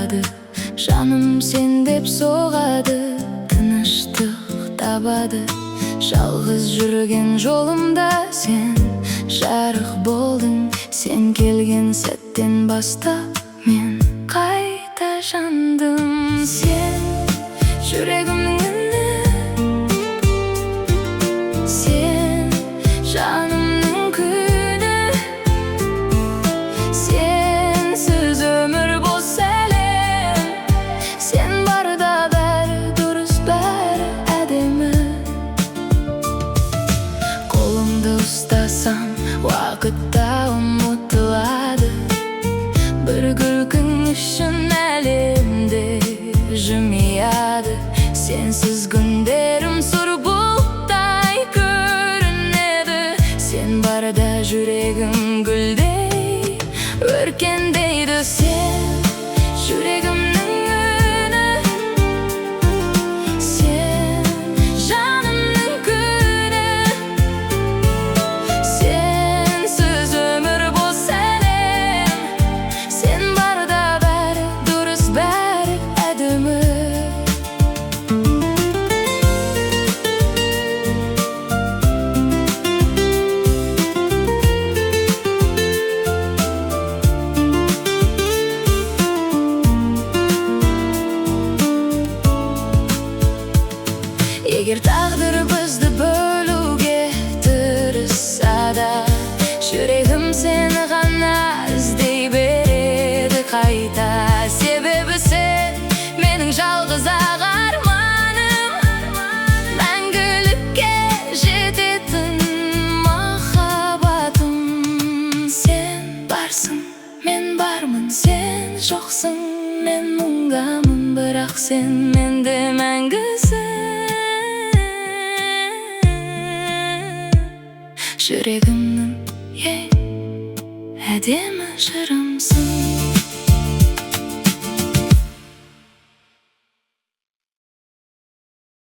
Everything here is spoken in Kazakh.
soğadı, жаным sen деп soğadı. Тыныштық табады, жалғыз жүрген жолымда sen жарық болдың. Sen келген сәттен бастап мен қайта жандым. Sen жүрегімнің үні, sen жанымның күні, sensiz ömür boş әлем. Sen барда бәрі дұрыс, бәрі әдемі. Қолымды ұстасам уақытта ұмытылады. Бір күлкің үшін әлемді жымияды. Sensiz күндерім сұр бұлттай көрінеді. Sen барда жүрегім гүлдей өркендейді. Sen жүрегімнің үні, sen жанымның күні, sensiz ömür boş әлем. Sen барда бәрі дұрыс, бәрі әдемі. Егер тағдыр бізді бөлуге тырысса да, жүрегім сені ғана іздей береді қайта. Себебі сен менің жалғыз ақ арманым, мәңгілікке жететін махаббатым. Сен барсың, мен бармын, сен жоқсың, мен мұңдамын. Бірақ сен менде мәңгісің. Жүрегімнің ең әдемі жырымсың.